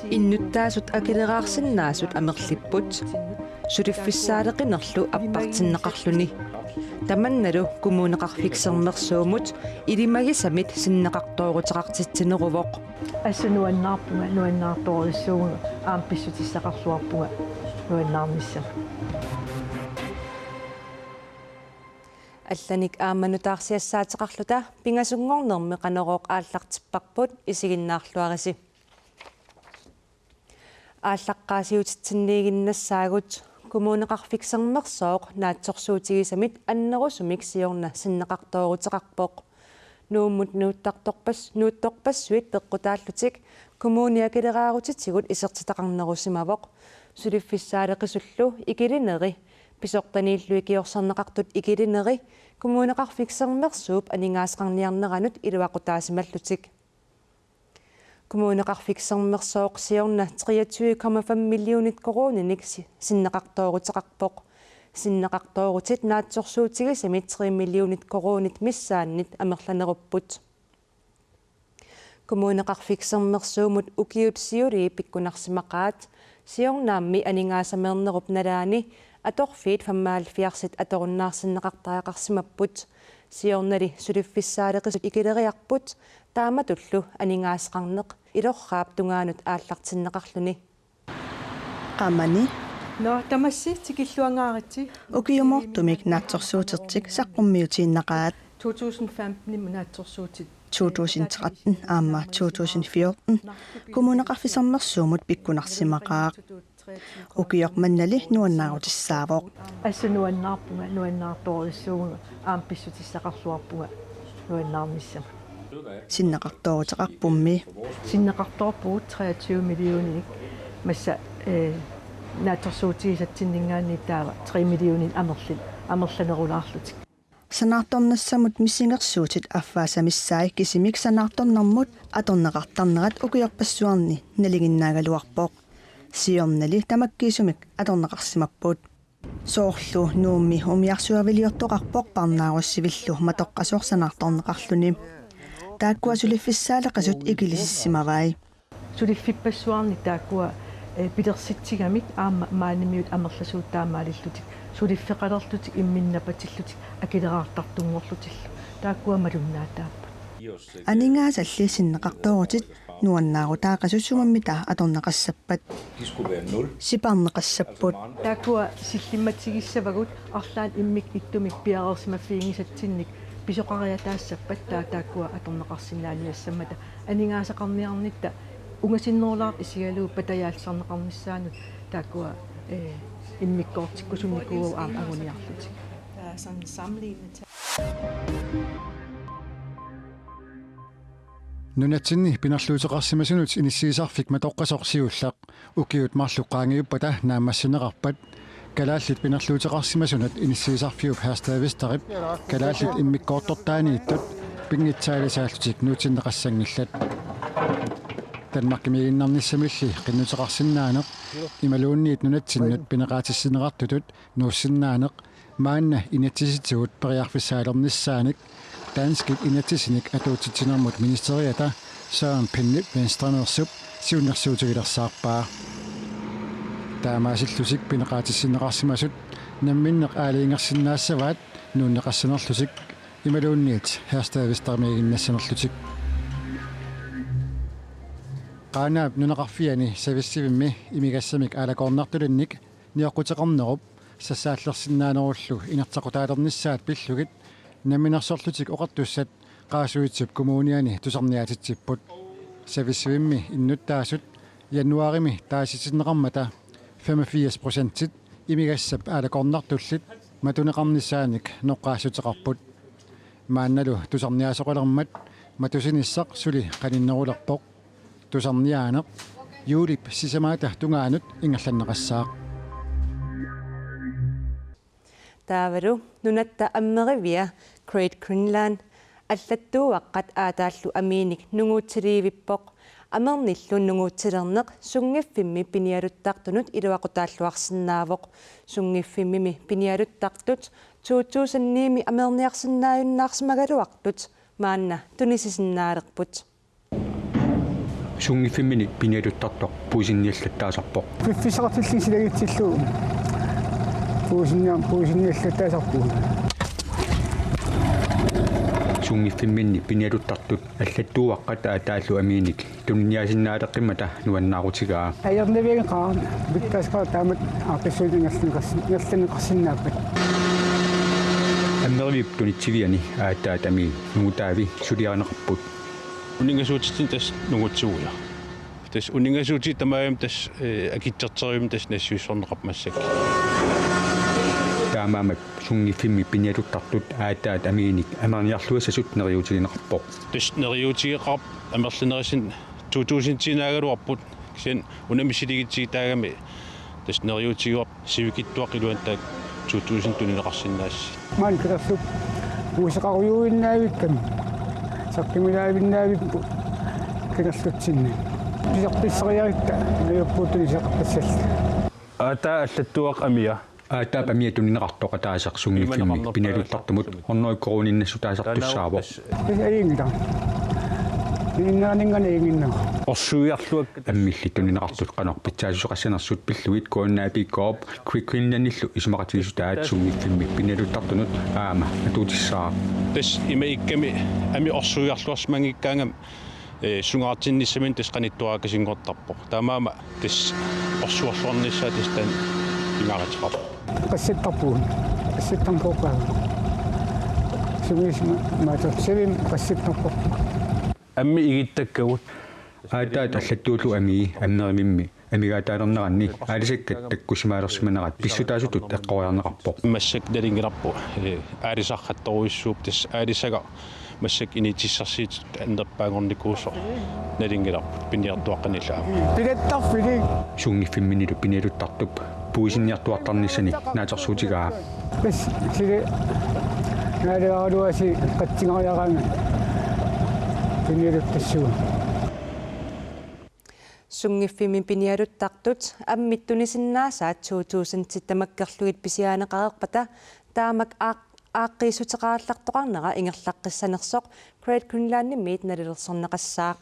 Иннуттаасут акилераарсиннаасут амерлиппут сулиффиссаалеқинерлу аппартиннеқарлуни таманналу кумуунеқарфиксермерсуумут илимагисамит синнеқартоорутеқартитсинерувоқ ассануаннаарпунга нуаннаарторисууга аам писсутиссақарлуарпунга нуаннаарнisса алланик ааманутаарсиассаатеқарлута пингасунгорнерми қанерооқ ааллартиппарпут исигиннаарлуариси ааллаққаасиутитсинниигиннассаагут кумуунеқарфиксермерсооқ наатсорсуутигисамит аннерусумик сиорна синнеқартоорутеқарпоқ нууммут нуутторпассуит пеққутааллутик кумууниакилераарутитсигут исертитақарнерусимавоқ сулиффиссаалеқисуллу икилинери писортанииллуи киорсарнеқартут икилинери кумуунеқарфиксермерсууп анингаасқарниарнеранут илуақутаасималлутик кумуунеқарфиксермерсооқ сиорна 23,5 миллионит корониник синнеқартоорутеқарпоқ синнеқартоорутит наатсорсуутигисами 3 миллионит коронит миссааннит амерланеруппут кумуунеқарфиксермерсуумут укиутсиулии пиккунарсимақаат сиорнаамми анингаасамернеруп налаани аторфиит фаммаалфиарсит аторуннаарсиннеқартаақарсимаппут сиорнали сулиффиссаалеқисут икилериарпут тааматуллу анингаасеқарнеқ илорраап тунгаанут ааллартиннеқарлуни qamani но тамасси тикиллуангаарити укиумортумик наатсорсуутертик саққуммиутииннақаат 2015 наатсорсуутит 2013 аама 2014 кумунеқарфисермерсуумут пиккунарсимақаақ укиорманнали нуаннаарутиссаавоқ ассануаннаарпунга нуаннаарторисууга аам писсутиссақарлуарпунга нуаннаарнisса синнеқартоорутеқарпумми синнеқарторпуут 23 миллионик масса наатсорсуутигисатсиннингаани таава 3 миллионин амерланерулаарлутик санаарторнассамут миссингерсуутит аффаасамиссаи кисимик санаарторнармут аторнеқартарнерат укиорпассуарни налигиннаагалуарпоқ сиорнали тамаккиисумик аторнеқарсимаппут соорлу нуумми умиарсуавилиортоқарпоқ парнааруссивиллу матоққасуорсанаарторнеқарлуни тааккуа сулиффиссаалеқасут икилисиссимавай сулиффиппассуарни тааккуа пидерситсигамик аама маанамиут амерласууттаамаалиллутик сулиффеқалерлутик имминнапатиллутик акилераартартунгорлутилла тааккуа малуннаатааппут анингаасалли синнеқартоорутит нуаннаарутаақасуссумаммита аторнеқассаппат сипарнеқассаппут тааккуа силлимматсигиссавагут арлаан иммик иттумик пиарерсимаффиигисатсинник писоқариатаассаппат тааккуа аторнеқарсинааниассаммата анингаасақарниарнитта унгасиннерлаар исигалуу патаяалсарнеқарниссаанут тааккуа иммиккоортиккусунникуу аам агуниарлутик sådan sammenlignende нунатсинни пинерлуутеқарсимасунут иниссигисарфик матоққасорсиуллақ укиут марлуққаангиуппата наамассинеқарпат калааллит пинерлуутеқарсимасунат иниссигисарфиуп херставистарип калааллит иммиккоортортаанииттут пингитсаалисааллутик нуутиннеқассангиллат танмаккимигиннарниссамилли қиннутеқарсинаанеқ ималуунниит нунатсиннут пинеқаатиссинеқартутут нууссинаанеқ маанна инатсиситсуут периарфиссаалерниссааник данскит инатсисиник атуутитсинермут министериата Søren Pind Venstrenersup сиуннэрсуутигилерсаарпаа таамаасиллусик пинеқаатиссинеқарсимасут намминнеқ аалиингерсиннаассаваат нууннеқассанерлусик ималуунниит херставистармигиннассанерлутик qanaap nunaqarfiani savissivimmi imigassamik aalakornartulinnik nioqqutеқарнеруп сассааллерсиннаанеруллу инертақутаалернissaat пиллугит намминерсорлутик оқартуссат qaasuitsip kommuniani tusarniatitsipпут savissivimmi иннуттаасут януарими тааситинеқармата 85% имигассап аалакорнартуллит матунеқарнissaаник ноққаассутеқарпут маанналу тусарниаасоқалермат матусиниссақ сули қалиннерулерпоқ тусарниаанеқ юулип сисамаата тунгаанут ингерланнеқассаақ таавалу нунатта аммеривиа Great Greenland аллаттууаққат аатааллу амииник нугуутсиливиппоқ амерниллун нугуутсилернеқ сунгиффимми пиниалуттартунут илуақутааллуарсинаавоқ сунгиффиммими пиниалуттартут tuuttuusannimi amerniarsinnaajunnaarsimagaluartut maanna tunisisinnaalerput сунгиффиммини пиниалуттартоқ пуусинниаллаттаасарпоқ фиффисақартиллисилагитсиллуу пуусинниаллаттаасарпуу сунгиффиммини пиниалуттартут аллаттууаққата атааллу амииник тунниасиннаалеққимата нуаннаарутигаа аернавиген қаа биттаасқаа таамат аақиссуутингерлинеқарсиннааппат аммеривип тунитсивиани аатаатами нуутаави сулиарнеқарпут унингасуутитин тас нугутсууя тас унингасуути тамаам тас акитсертериум тас нассуиссорнеқармассак таамаамак сунгиффимми пиниалуттартут аатаат амииник амерниарлуасасут нериутигинеқарпоқ тас нериутигеқарп амерлинерисин 2000-тинаагалуарпут кисен унамисилигитсигитаагами тас нериутигеқарп сивикиттуақилуантаак 2000-тунинеқарсинаасси маан кэрсуп уусеқаруйуиннаавикками саққимилаавиннаавиппу кэрсутсинни писақписсериаритта аюппуутунисеқарпассалла аата аллаттуақ амия аатаапамия тунинеқартоқа таасеқ сунгиффимми пиниалуттартумут орноиккоруниннассу таасартуссаавоқ аингита иннаанингане ингинна орсуиарлуак аммилли тунинеқартут қанор питсаасусоқассанерсут пиллуит кооннаапиккооп квиккиннаниллу исумақатигисутаат сунгиффимми пиниалуттартунут аама атуутиссаа тас имаикками ами орсуиарлуарсмангиккаангам сунгаартинниссамин тас қаниттуаакасингортарпо таамаама тас орсуарлуарниссаа тас тан имаратеқарп qassittарпуун qassittarпоқаа сумис маатсевим qassittarпоқ амми игиттаккагут аатаат аллаттуулу амии аммеримимми амигаатаалернеранни аалисаккат таккусимаалерсиманерат писсутаасутут эққориарнеқарпоқ массак далингиларпу аалисархатторуиссууп тас аалисага массак инитиссарсиит аннерпаангорникуусо налингиларпут пиниартуаққаниллаа билеттарфили сунгиффимминилу пиниалуттартуп пуисинниартуартарниссани наатерсуутигаа пис сиге наалеаруаси қатсигариараами пиниалуттассуа сунгиффими пиниалуттартут аммиттунисиннаасаат 2000-титтамаккерлугит писиаанеқарерпата таамак ааққиисутеқааллартоқарнера ингерлаққиссанерсоқ Great Greenland-nimmiit налилерсорнеқассаақ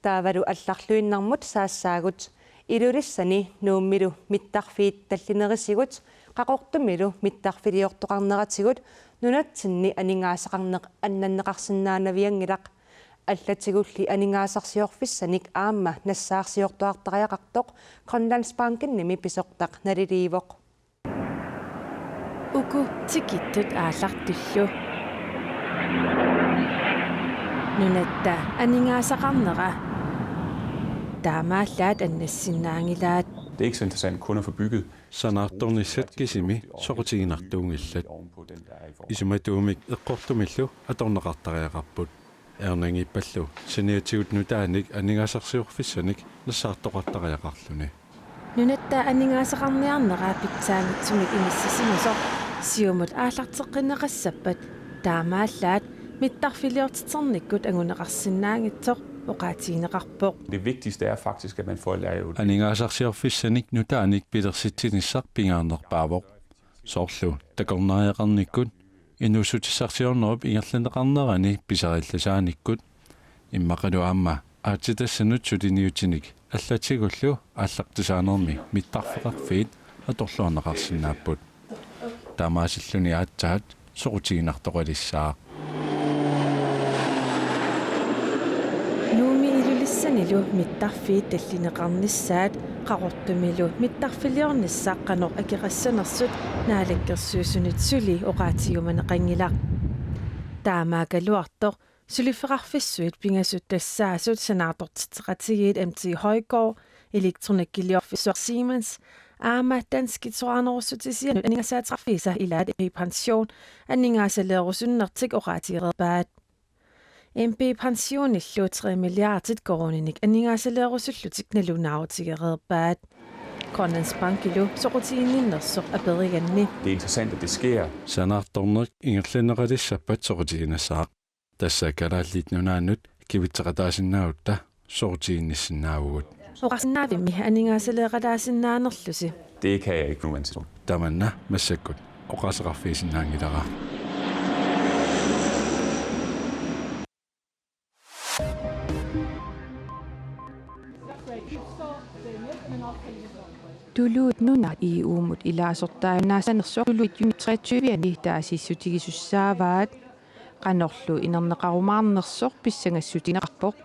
таавалу алларлуиннармут саассаагут илулиссани нууммилу миттарфиит таллинерисигут қақортумилу миттарфилиортоқарнератигут нунатсинни анингаасақарнеқ аннаннеқарсинаанавиангилақ аллатигулли анингаасарсиорфиссаник аама нассаарсиортуартариақартоқ Grønlandsbanken-nimi писортақ налиливоқ уку тикиттут ааллартуллу нунатта анингаасақарнера таамааллаат аннассиннаангилаат. Det er ikke så interessant kun at få bygget. Sanartornissat kisimi soqutiginartuungillat isumatuumik eqqortumillu atorneqartariaqarput ernaangippallu siniutigut nutaanik aningaasarsiorfissanik nassaartoqartariaqarluni нунатта анингаасақарниарнера питсаангитсумик имиссисимасо сиумут ааллартеққинеқассаппат таамааллаат миттарфилиортитерниккут агунеқарсинаангитсоқ оқаатигинеқарпоқ. Det vigtigste er faktisk at man får lavet aningaasarsiorfissanik nutaanik pilersitsinissaq pingaarnerpaavoq soorlu takornariaqarnikkut inusutissarsiornerup ingerlaneqarnerani pisarillasaanikkut иммақалу аама аатитассанут сулиниутиник аллатигуллу ааллартусаанерми миттарфеқарфиит аторлуарнеқарсинааппут таамаасиллуни аатсаат соқутигинартоқалиссаа нууми илулиссанилу миттарфиит таллинеқарниссаат қақортумилу миттарфилиорниссааққанеқ акеқассанерсут наалаккерсуусунит сули оқаатигуманеқангилақ таамаакалуартоқ сулиффеқарфиссуит пингасут тассаасут санаартортитеқатигиит МТ Højgaard elektronikgiliorfissuar Siemens аама танскитсуарнерусутисианут анингасаатраффиса илаат MP pension анингаасалеерусуннертик оқаатигереерпаат MP pension иллу 3 milliardit корониник анингаасалеерусуллутик налунааутигереерпаат Grønlandsbanken soqutiginnерсоқ апериганни. Det er interessant at det sker. Sanartornerk ingerlaneqalissappat soqutiginassaaq тассакалааллит нунаанут кивитсеқатаасиннаавутта соортигинниссиннаавгут оқарсинаавимми анингаасалеэқалаасиннаанерлуси Det kan jeg ikke på nuværende tidspunkt. tamanna massakkut oqaseqarfiisinnaangilara Tuluut nuna i uumut ilaasortaaunaasanersu tuluut 23 taasissutigisussaavaat qanorlu inerneqarumaarnersoq pissangassutineqarpoq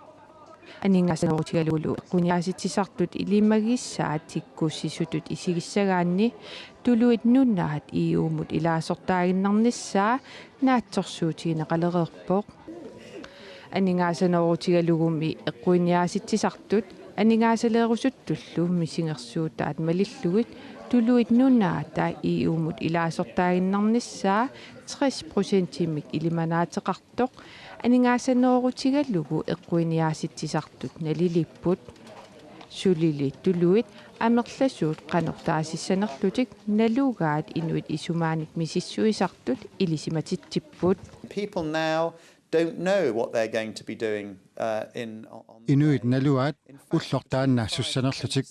aningasanerutigalulu quniaasitsisartut ilimagissaat tikkussisutut isigissagaanni tuluut nunaat i uumut ilaasortaaginnarnissaa naatsorsuutigineqalereerpoq aningasanerutigalugumi eqquniaasitsisartut анигаасалеерусуттуллу мисингерсуутаат малиллугит тулуит нунаата иумут илаасортаагиннарниссаа 60%-имик илиманаатеқартоқ анигаасанерутигаллугу эққуиниааситсисартут налилиппут сулили тулуит амерласуут қанортаасиссанерлутик налугаат инуит исумааник мисиссуисартут илисиматитсиппут People now don't know what they're going to be doing Inuit naluat ullortaanna sussanerlutik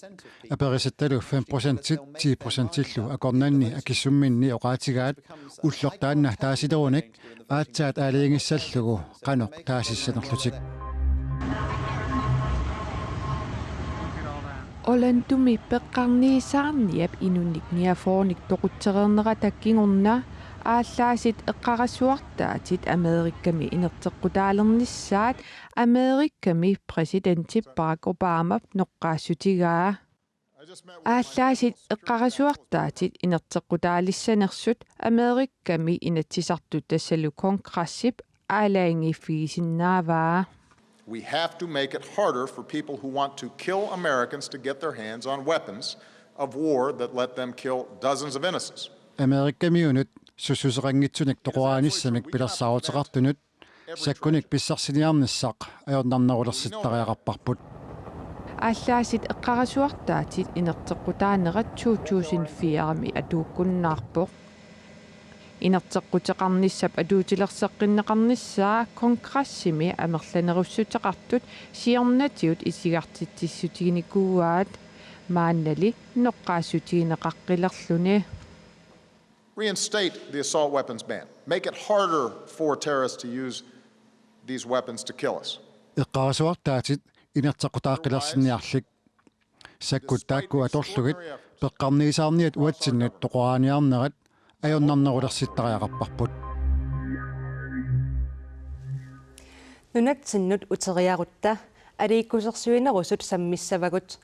aperisattaluu 5%-tit 10%-illu akornanni akissumminni oqaatigaat ullortaanna taasiterunik aatsaat aaliingissallugu qanoq taasissanerlutik Olantumi peqqarniisaarniap inunnik niafornik toqutsereernera takkingorna ааллаасит эққарасуартаатит америкками инертеққутаалернissaат америкками президентип Барак Обама ноққаассутигаа ааллаасит эққарасуартаатит инертеққутаалиссанерсут америкками инатсисартут тассалу конгрессип аалаангиффигисиннааваа We have to make it harder for people who want to kill Americans to get their hands on weapons of war that let them kill dozens of innocents. Amerikkamiunut sussuserangitsunik toquraanissамик пилерсаарутеқартунут саккуник писсарсиниарнissaaq ajornarnarulersittariaqarparput ааллаасит эққарасуартаатит инертеққутаанерат 2004-ми атууккуннаарпоқ инертеққутеқарниссап атуутилерсеққиннеқарниссаа конгрессими амерланеруссутеқартут сиорнатиут исигартитсиссутигиникууаат мааннали ноққаассутигинеқаққилерлүни Reinstate the assault weapons ban. Make it harder for terrorists to use these weapons to kill us. эққарасуартаатит инертеққутааққилерсиниарлик саккуттаакку аторлугит пеққарниисаарниат уатсиннат тоқуааниарнерат ajornarnarulersittariaqarparput нунатсиннут утериарутта алииккусерсуинерусут саммиссавагут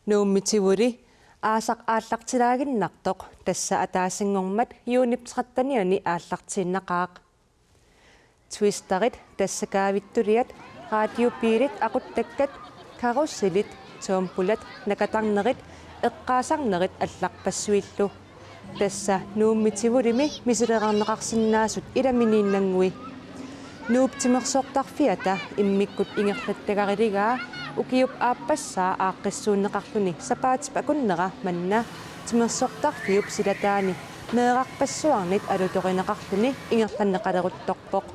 нууммитигули аасақ ааллартилаагиннартоқ тасса атаасингормат юуниптраттаниани ааллартииннақаақ твистерит тассакаавиттулиат радиопилит aquttаккат каруссилит тоомпулат накатарнерит эққаасарнерит алларпассуиллу тасса нууммитигулими мисилеқарнеқарсинаасут иламинииннангуи нууптимерсоортарфиата иммиккут ингерлаттагарилигаа укиуп ааппассаа ааққиссууннеқарлуни сапаатип акуннера манна тимерсоортарфиуп силатаани меэрарпассуарнит алуторинеқарлуни ингерланнеқалерутторпоқ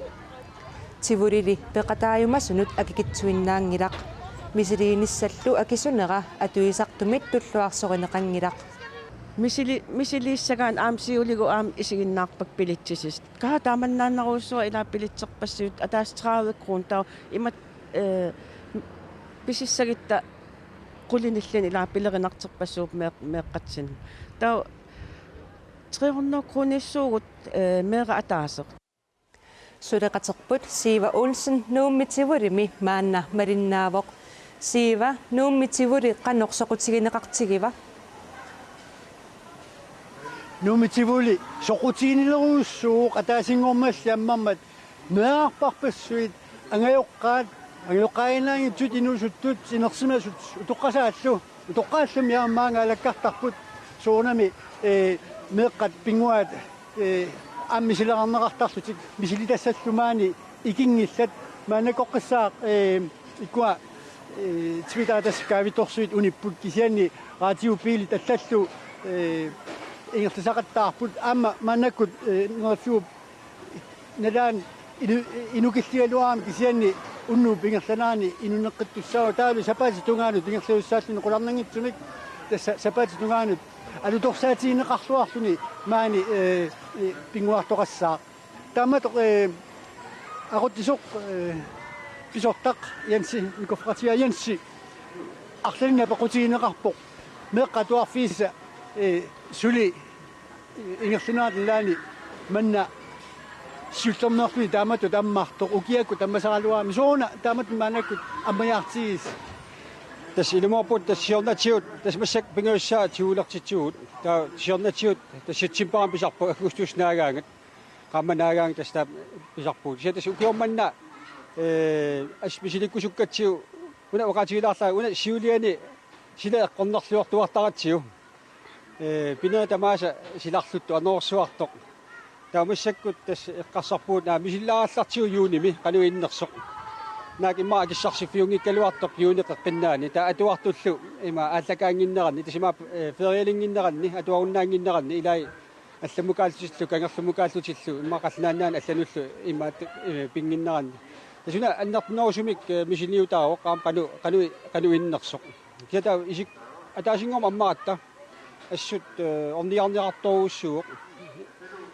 тивулили пеқатааюмасунут акикитсуиннаангилақ мисилииниссаллу акисунера атуисартумит туллуарсоринеқангилақ мисилииссагаан аамсиулигу аам исигиннаарпак пилитсисис каа тааманнааннеруussua илаа пилитсерпассуут атаастраавик круун таа имат писиссагитта qulиниллани илаа пилеринартерпассууп меэққатсин таа 300 крониссуугут меэра атаасеқ сулеқатерпут сива Олсен нууммитивулими маанна малиннаавоқ сива нууммитивули қаннорсоқутигинеқартигива нууммитивули соқутигинилеруussууq атаасингормалли аммармат меарпарпассуит ангайоққаат ангайоққаинаангитсут инусуттут синерсимасут утоққасааллу утоққааллум яаммаанга алаккартарпут суунами меэққат пингуат аммисилеқарнеқартарлутик мисилитассаллумаани икингиллат маанакоққиссаақ икуа твитаатаскаавиторсуит униппут кисианни радиопилит аллаллу ингертасақаттаарпут аама маанаккут нерфиуп налаан инукиллигалуаами кисианни уннууп ингерланаани инунеққиттуссаа таалу сапаати тунгаанут ингерлуссааллуни қуларнангитсуник тасса сапаати тунгаанут alu torsaatiina qarluarluni maani pinguartoqassaa tamat aquttisoq pisortaq yansi mikofratia yansi arlunna paqutiineqarpoq meqqatuarfiissa suli ingerlunaat laani manna сюлтомнэртуи таамату таммартоқ укиакку таммасаралуаами соона таамат маанаккут аммаяартигис тас илуморпут тас сиорнатиут тас массак пингуссаа тиулертитсуут таа сиорнатиут тас ситсимпарам писарпу агустус наагаангат qammanaagang tasta pisarpuut siya tas ukiormanna as misilikkusukkatsiu una uqatigilaarlaa una siuliani sila eqqornerluartuartaratsiu pina tamaasa silarluttu anorsuartoq taamassakut tas eqqarsarpuut naa misillaallartiu yuunimi qanuinnersoq naak imma akissarsifiungikkaluartoq yuuniqeqqinnaani taa atuartullu ima ааллакаангиннеранни тасима фериалингиннеранни атуаруннаангиннеранни илай алламукаалтиллу кангерлумукааллутиллу иммақаллаанаан аллануллу има пингиннеранни тасуна аннертнерусумик мисиниутааво qaam qanuinnersoq киата исик атаасингорма аммаратта ассут орниарниарторуссууq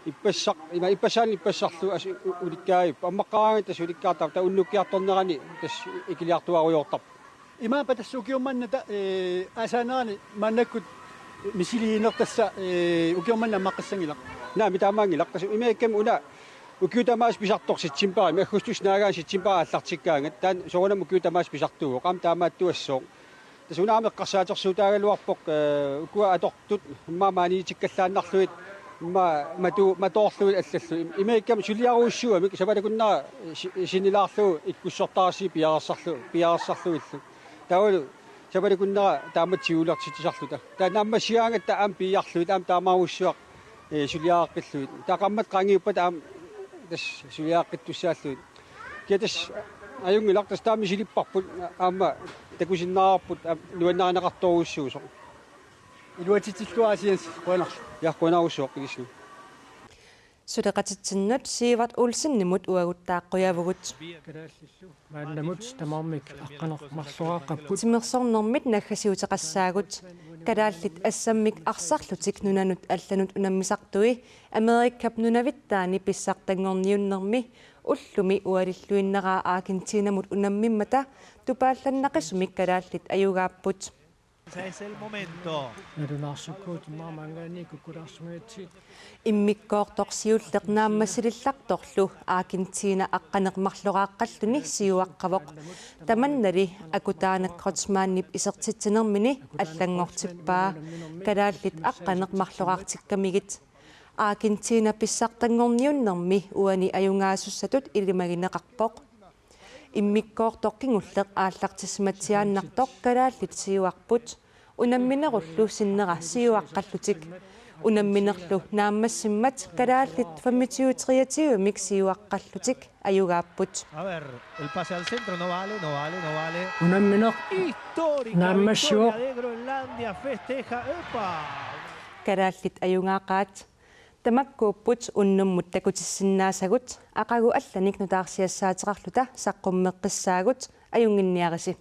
иппассақ има иппасаани иппассарлу ас уликкаи аммаққаранга тас уликкаартаа та уннуккиарторнерани тас икилиартуаруйортар има патассукиумманната асаанаани маннаккут мисилиинертасса укиумманна маққассангилақ наами таамаангилақ тас имааккам уна укиутамаас писарторситсимпари маххустус наагаан ситсимпаа аллартиккаангат таан сорунам укиутамаас писартуу қам таамааттуассоо тас унаами эққарсаатерсуутаагалуарпоқ укуа атортут маамааниитиккаллааннарлуит маторлуит аллаллу имааккам сулиаруussуами савалакуннаа синилаарлуу иккуссортаарси пиарсарлуиллу таавалу савалакуннаа тааматсиулертитисарлута таанаммассиаангат таам пиарлуит аам таамааруussуақ сулиааққиллуит таақаммат қангиуппат аам тас сулиааққиттуссааллуит киатас аюнгилартас таами силиппарпут аама такусиннаарпут нуаннаринеқарторуuссуусо илуатитиллуасианс қуанарлу яққунаруссуоқ кисну сулеқатитсиннут сиват улсиннимут уагуттааққуявгут маалламут тамармик аққанермарлуааққаппут тимерсорнэрмит наггасиутеқассаагут калааллит ассаммик арсарлутик нунанут алланут унаммисартуи америккап нунавиттаани писсартангорниуннэрми уллуми уалиллуиннераа Аргентинамут унаммиммата тупаалланнақисумик калааллит аюгааппут иммиккоорторсиуллеқ нааммасилилларторлу Аргентина аққанеқмарлорааққаллуни сиуаққавоқ таманнали акутаанеққотсмааннип исертитсинермини аллангортиппаа калааллит аққанеқмарлораартиккамигит Аргентина писсартангорниуннэрми уани аюнгаасуссатут илимагинеқарпоқ иммиккоортоққингуллеқ ааллартисматсиааннартоқ калааллит сиуарпут унамминеруллу синнера сиуаққаллутик унамминерлу нааммассиммат калааллит 25-30 мик сиуаққаллутик аюгааппут унамминер нааммассуоқ калааллит аюгаақаат тамаккууппут уннуммут такутиссиннаасагут ақагу алланик нутаарсиассаатерарлута саққуммеққиссаагут аюнгинниариси